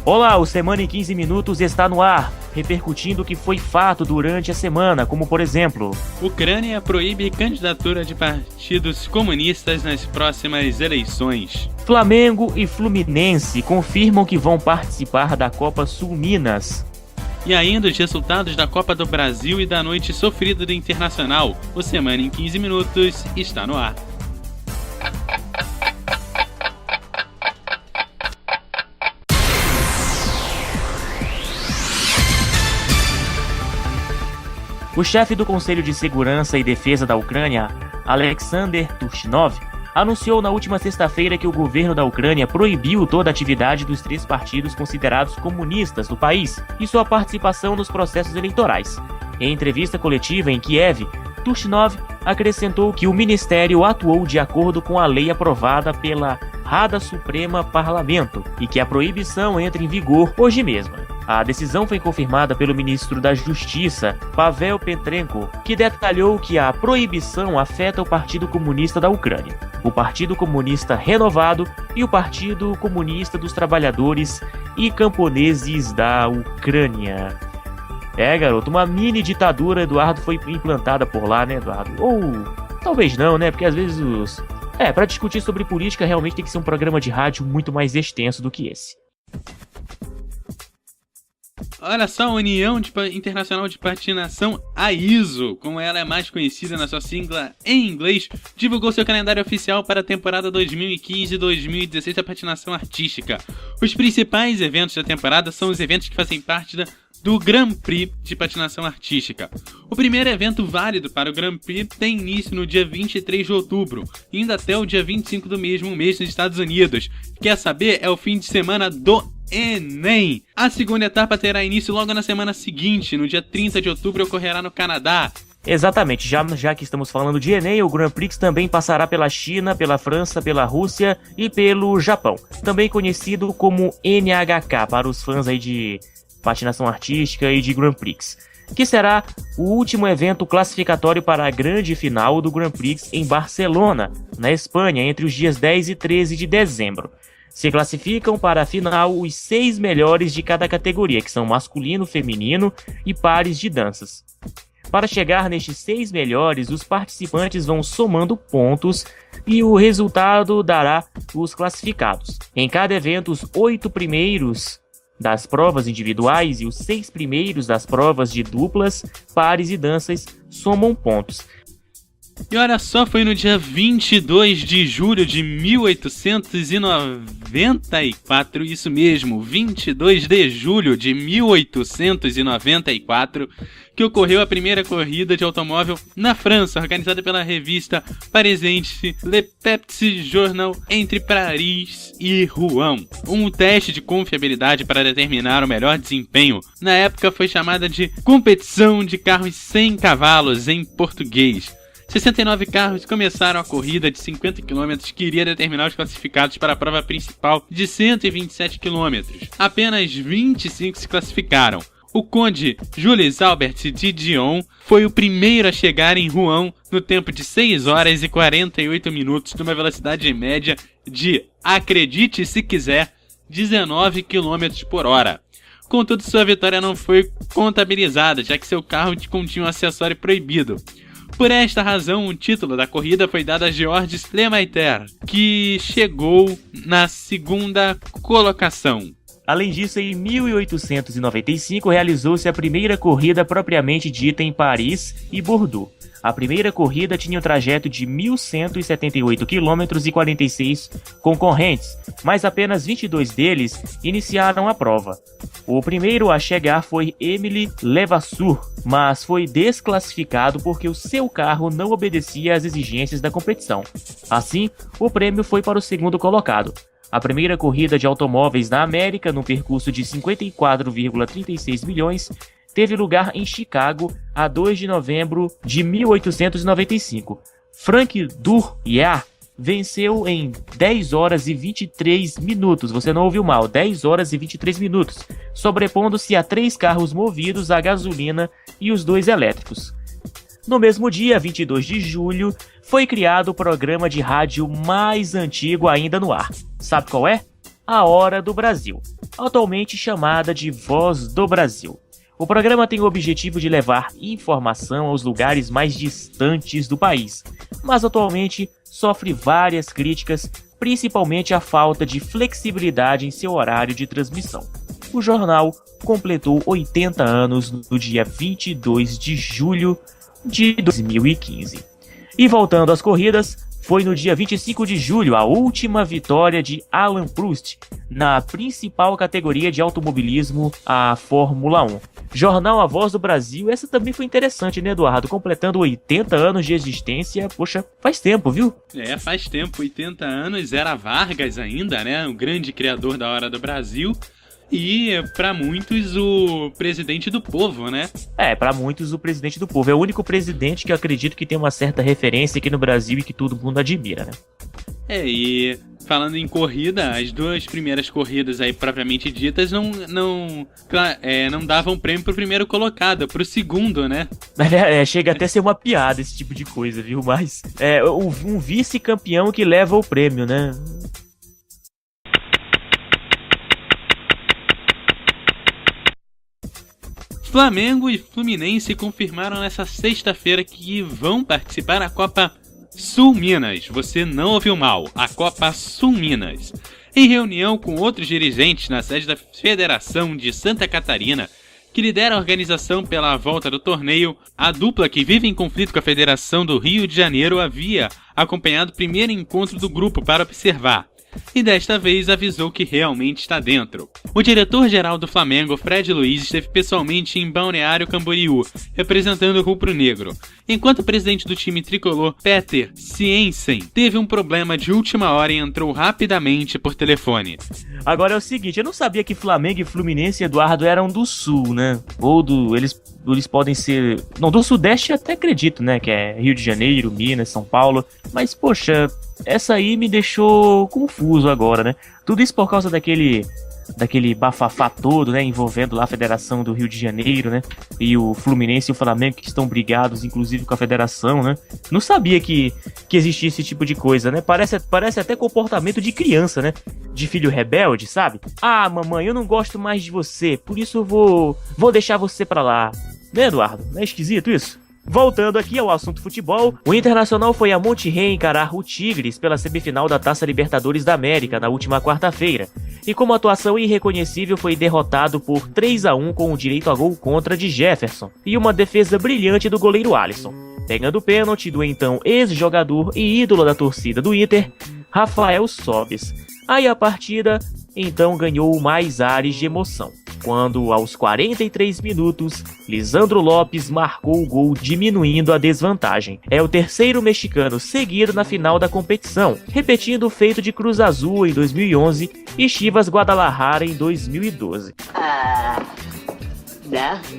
Olá, o Semana em 15 Minutos está no ar, repercutindo o que foi fato durante a semana, como por exemplo... Ucrânia proíbe candidatura de partidos comunistas nas próximas eleições. Flamengo e Fluminense confirmam que vão participar da Copa Sul Minas. E ainda os resultados da Copa do Brasil e da noite sofrida do Internacional. O Semana em 15 Minutos está no ar. O chefe do Conselho de Segurança e Defesa da Ucrânia, Alexander Turchinov, anunciou na última sexta-feira que o governo da Ucrânia proibiu toda a atividade dos 3 partidos considerados comunistas do país e sua participação nos processos eleitorais. Em entrevista coletiva em Kiev, Turchinov acrescentou que o ministério atuou de acordo com a lei aprovada pela Rada Suprema Parlamento e que a proibição entra em vigor hoje mesmo. A decisão foi confirmada pelo ministro da Justiça, Pavel Petrenko, que detalhou que a proibição afeta o Partido Comunista da Ucrânia, o Partido Comunista Renovado e o Partido Comunista dos Trabalhadores e Camponeses da Ucrânia. Garoto, uma mini ditadura, Eduardo, foi implantada por lá, né, Eduardo? Ou talvez não, né, porque às vezes para discutir sobre política realmente tem que ser um programa de rádio muito mais extenso do que esse. Olha só, a União Internacional de Patinação, a ISO, como ela é mais conhecida na sua sigla em inglês, divulgou seu calendário oficial para a temporada 2015-2016 da patinação artística. Os principais eventos da temporada são os eventos que fazem parte do Grand Prix de patinação artística. O primeiro evento válido para o Grand Prix tem início no dia 23 de outubro, indo até o dia 25 do mesmo mês nos Estados Unidos. Quer saber? É o fim de semana do Enem. A segunda etapa terá início logo na semana seguinte, no dia 30 de outubro ocorrerá no Canadá. Exatamente, já que estamos falando de Enem, o Grand Prix também passará pela China, pela França, pela Rússia e pelo Japão, também conhecido como NHK para os fãs aí de patinação artística e de Grand Prix, que será o último evento classificatório para a grande final do Grand Prix em Barcelona, na Espanha, entre os dias 10 e 13 de dezembro. Se classificam para a final os 6 melhores de cada categoria, que são masculino, feminino e pares de danças. Para chegar nestes 6 melhores, os participantes vão somando pontos e o resultado dará os classificados. Em cada evento, os 8 primeiros das provas individuais e os 6 primeiros das provas de duplas, pares e danças somam pontos. E olha só, foi no dia 22 de julho de 1894, isso mesmo, 22 de julho de 1894, que ocorreu a primeira corrida de automóvel na França, organizada pela revista parisente Le Petit Journal entre Paris e Rouen. Um teste de confiabilidade para determinar o melhor desempenho. Na época foi chamada de Competição de Carros Sem Cavalos, em português. 69 carros começaram a corrida de 50 km que iria determinar os classificados para a prova principal de 127 km. Apenas 25 se classificaram. O conde Jules Albert de Dion foi o primeiro a chegar em Rouen no tempo de 6 horas e 48 minutos, numa velocidade média de, acredite se quiser, 19 km por hora. Contudo, sua vitória não foi contabilizada, já que seu carro continha um acessório proibido. Por esta razão, o título da corrida foi dado a Georges Lemaitre, que chegou na segunda colocação. Além disso, em 1895 realizou-se a primeira corrida propriamente dita em Paris e Bordeaux. A primeira corrida tinha um trajeto de 1.178 km e 46 concorrentes, mas apenas 22 deles iniciaram a prova. O primeiro a chegar foi Émile Levasseur, mas foi desclassificado porque o seu carro não obedecia às exigências da competição. Assim, o prêmio foi para o segundo colocado. A primeira corrida de automóveis na América, num percurso de 54,36 milhões, teve lugar em Chicago a 2 de novembro de 1895. Frank Douriat venceu em 10 horas e 23 minutos, você não ouviu mal, 10 horas e 23 minutos, sobrepondo-se a 3 carros movidos a gasolina e os 2 elétricos. No mesmo dia, 22 de julho, foi criado o programa de rádio mais antigo ainda no ar. Sabe qual é? A Hora do Brasil, atualmente chamada de Voz do Brasil. O programa tem o objetivo de levar informação aos lugares mais distantes do país, mas atualmente sofre várias críticas, principalmente a falta de flexibilidade em seu horário de transmissão. O jornal completou 80 anos no dia 22 de julho de 2015. E voltando às corridas, foi no dia 25 de julho a última vitória de Alain Prost na principal categoria de automobilismo, a Fórmula 1. Jornal A Voz do Brasil, essa também foi interessante, né, Eduardo? Completando 80 anos de existência, poxa, faz tempo, viu? Faz tempo, 80 anos, era Vargas ainda, né, o grande criador da Hora do Brasil. E, pra muitos, o presidente do povo, né? Pra muitos, o presidente do povo. É o único presidente que eu acredito que tem uma certa referência aqui no Brasil e que todo mundo admira, né? E falando em corrida, as duas primeiras corridas aí propriamente ditas não davam prêmio pro primeiro colocado, pro segundo, né? Chega até a ser uma piada esse tipo de coisa, viu? Mas um vice-campeão que leva o prêmio, né? Flamengo e Fluminense confirmaram nessa sexta-feira que vão participar da Copa Sul Minas. Você não ouviu mal, a Copa Sul Minas. Em reunião com outros dirigentes na sede da Federação de Santa Catarina, que lidera a organização pela volta do torneio, a dupla que vive em conflito com a Federação do Rio de Janeiro havia acompanhado o primeiro encontro do grupo para observar. E desta vez avisou que realmente está dentro. O diretor-geral do Flamengo, Fred Luiz, esteve pessoalmente em Balneário Camboriú, representando o rubro-negro, enquanto o presidente do time tricolor, Peter Ciensen, teve um problema de última hora e entrou rapidamente por telefone. Agora é o seguinte, eu não sabia que Flamengo e Fluminense, Eduardo, eram do Sul, né? Eles podem ser... Não, do Sudeste até acredito, né? Que é Rio de Janeiro, Minas, São Paulo. Mas, poxa, essa aí me deixou confuso agora, né? Tudo isso por causa daquele bafafá todo, né? Envolvendo lá a Federação do Rio de Janeiro, né? E o Fluminense e o Flamengo que estão brigados, inclusive, com a Federação, né? Não sabia que existia esse tipo de coisa, né? Parece até comportamento de criança, né? De filho rebelde, sabe? Ah, mamãe, eu não gosto mais de você, por isso eu vou deixar você pra lá. Né, Eduardo? Não é esquisito isso? Voltando aqui ao assunto futebol, o Internacional foi a Monterrey encarar o Tigres pela semifinal da Taça Libertadores da América na última quarta-feira, e com uma atuação irreconhecível foi derrotado por 3-1 com o direito a gol contra de Jefferson e uma defesa brilhante do goleiro Alisson, pegando o pênalti do então ex-jogador e ídolo da torcida do Inter, Rafael Sobis. Aí a partida então ganhou mais ares de emoção, quando aos 43 minutos, Lisandro Lopes marcou o gol diminuindo a desvantagem. É o terceiro mexicano seguido na final da competição, repetindo o feito de Cruz Azul em 2011 e Chivas Guadalajara em 2012.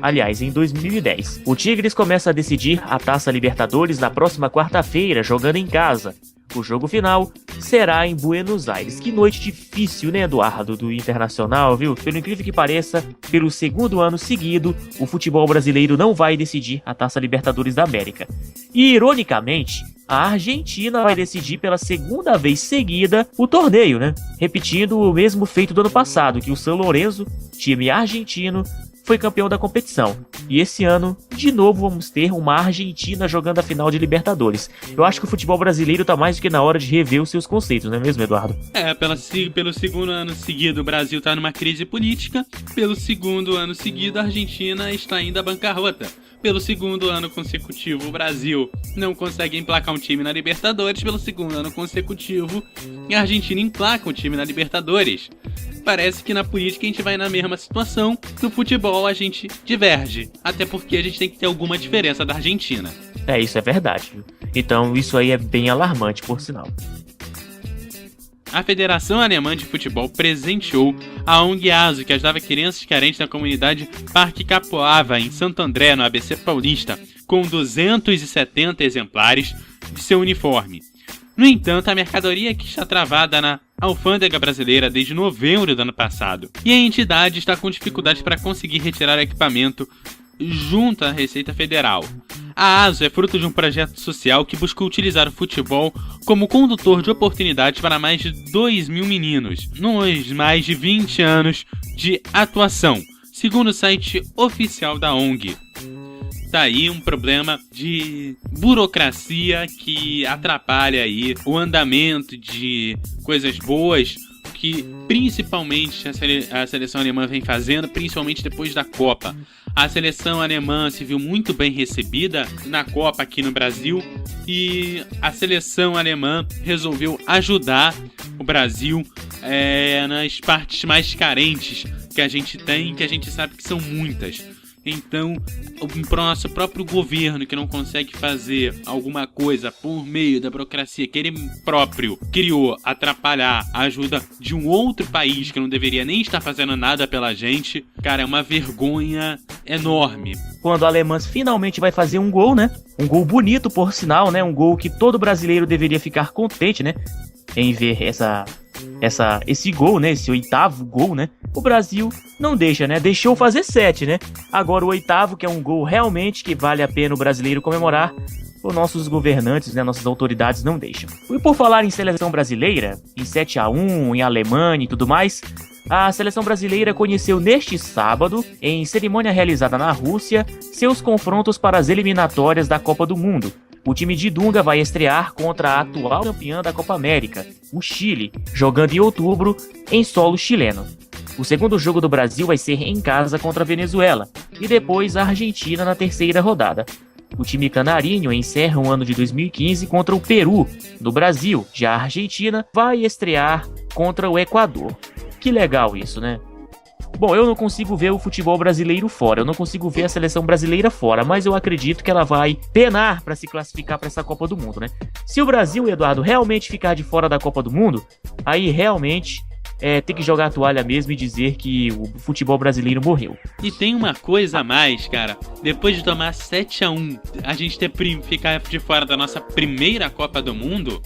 Aliás, em 2010. O Tigres começa a decidir a Taça Libertadores na próxima quarta-feira, jogando em casa. O jogo final será em Buenos Aires. Que noite difícil, né, Eduardo, do Internacional, viu? Pelo incrível que pareça, pelo segundo ano seguido, o futebol brasileiro não vai decidir a Taça Libertadores da América. E, ironicamente, a Argentina vai decidir pela segunda vez seguida o torneio, né? Repetindo o mesmo feito do ano passado, que o San Lorenzo, time argentino, foi campeão da competição. E esse ano, de novo, vamos ter uma Argentina jogando a final de Libertadores. Eu acho que o futebol brasileiro tá mais do que na hora de rever os seus conceitos, não é mesmo, Eduardo? Pelo segundo ano seguido, o Brasil tá numa crise política. Pelo segundo ano seguido, a Argentina está indo à bancarrota. Pelo segundo ano consecutivo, o Brasil não consegue emplacar um time na Libertadores. Pelo segundo ano consecutivo, a Argentina emplaca um time na Libertadores. Parece que na política a gente vai na mesma situação, no futebol a gente diverge, até porque a gente tem que ter alguma diferença da Argentina. Isso é verdade. Então isso aí é bem alarmante, por sinal. A Federação Alemã de Futebol presenteou a ONG ASO, que ajudava crianças carentes da comunidade Parque Capoava, em Santo André, no ABC Paulista, com 270 exemplares de seu uniforme. No entanto, a mercadoria que está travada na alfândega brasileira desde novembro do ano passado, e a entidade está com dificuldades para conseguir retirar o equipamento junto à Receita Federal. A ASO é fruto de um projeto social que buscou utilizar o futebol como condutor de oportunidades para mais de 2.000 meninos, nos mais de 20 anos de atuação, segundo o site oficial da ONG. Tá aí um problema de burocracia que atrapalha aí o andamento de coisas boas que principalmente a seleção alemã vem fazendo, principalmente depois da Copa. A seleção alemã se viu muito bem recebida na Copa aqui no Brasil e a seleção alemã resolveu ajudar o Brasil nas partes mais carentes que a gente tem, que a gente sabe que são muitas. Então, o nosso próprio governo, que não consegue fazer alguma coisa por meio da burocracia que ele próprio criou, atrapalhar a ajuda de um outro país que não deveria nem estar fazendo nada pela gente, cara, é uma vergonha enorme. Quando a Alemanha finalmente vai fazer um gol, né? Um gol bonito, por sinal, né? Um gol que todo brasileiro deveria ficar contente, né? Em ver esse gol, né? Esse 8º gol, né? O Brasil não deixa, né? Deixou fazer 7, né? Agora o 8º, que é um gol realmente que vale a pena o brasileiro comemorar, os nossos governantes, né? Nossas autoridades não deixam. E por falar em seleção brasileira, em 7-1, em Alemanha e tudo mais, a seleção brasileira conheceu neste sábado, em cerimônia realizada na Rússia, seus confrontos para as eliminatórias da Copa do Mundo. O time de Dunga vai estrear contra a atual campeã da Copa América, o Chile, jogando em outubro em solo chileno. O segundo jogo do Brasil vai ser em casa contra a Venezuela e depois a Argentina na terceira rodada. O time canarinho encerra o ano de 2015 contra o Peru, do Brasil. Já a Argentina vai estrear contra o Equador. Que legal isso, né? Bom, eu não consigo ver o futebol brasileiro fora, eu não consigo ver a seleção brasileira fora, mas eu acredito que ela vai penar para se classificar para essa Copa do Mundo, né? Se o Brasil, Eduardo, realmente ficar de fora da Copa do Mundo, aí realmente tem que jogar a toalha mesmo e dizer que o futebol brasileiro morreu. E tem uma coisa a mais, cara, depois de tomar 7-1, a gente ficar de fora da nossa primeira Copa do Mundo,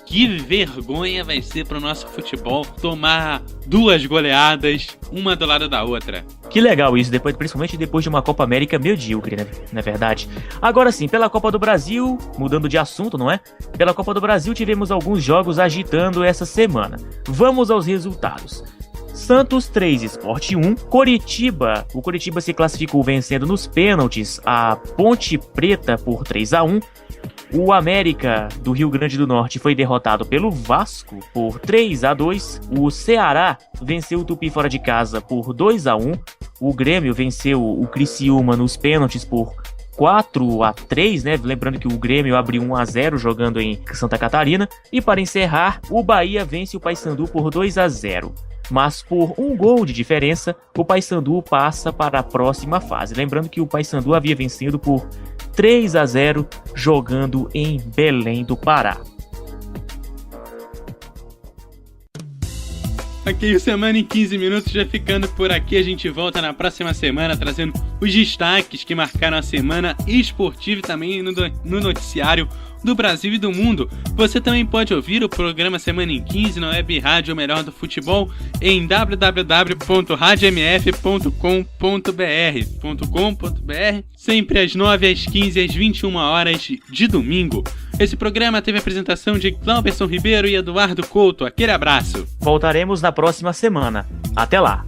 que vergonha vai ser pro nosso futebol tomar 2 goleadas, uma do lado da outra. Que legal isso, principalmente depois de uma Copa América medíocre, né? Não é verdade? Agora sim, pela Copa do Brasil, mudando de assunto, não é? Pela Copa do Brasil tivemos alguns jogos agitando essa semana. Vamos aos resultados. Santos 3, Sport 1, Coritiba. O Coritiba se classificou vencendo nos pênaltis a Ponte Preta por 3-1. O América do Rio Grande do Norte foi derrotado pelo Vasco por 3-2. O Ceará venceu o Tupi fora de casa por 2-1. O Grêmio venceu o Criciúma nos pênaltis por 4-3, né? Lembrando que o Grêmio abriu 1-0 jogando em Santa Catarina. E para encerrar, o Bahia vence o Paysandu por 2-0. Mas por um gol de diferença, o Paysandu passa para a próxima fase. Lembrando que o Paysandu havia vencido por 3-0 jogando em Belém do Pará. Ok, o Semana em 15 Minutos já ficando por aqui. A gente volta na próxima semana trazendo os destaques que marcaram a semana esportiva e também no noticiário do Brasil e do mundo. Você também pode ouvir o programa Semana em 15 na Web Rádio Melhor do Futebol em www.radiomf.com.br, sempre às 9, às 15 e às 21 horas de domingo. Esse programa teve a apresentação de Cláudio Ribeiro e Eduardo Couto. Aquele abraço. Voltaremos na próxima semana. Até lá.